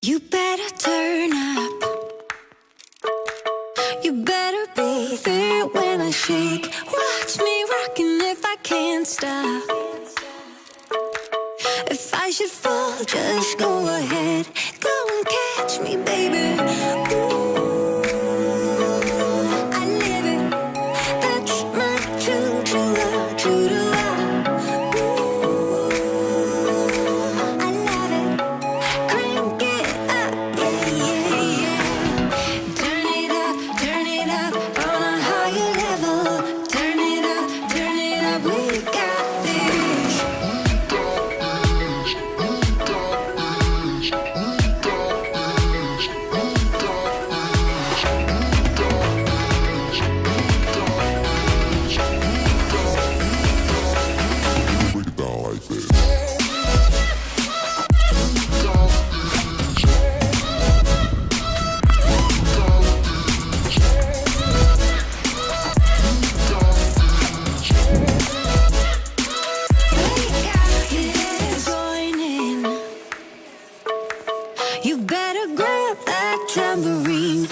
You better turn up. You better be there when I shake. Watch me rockin' if I can't stop. If I should fall, just go ahead. Go and catch me, baby. Ooh, I live it. That's my true to love. Ooh, I love it. Crank it up, yeah, yeah, yeah. Turn it up on a higher level. Turn it up, we got this. Break it down like this. You better grab that tambourine.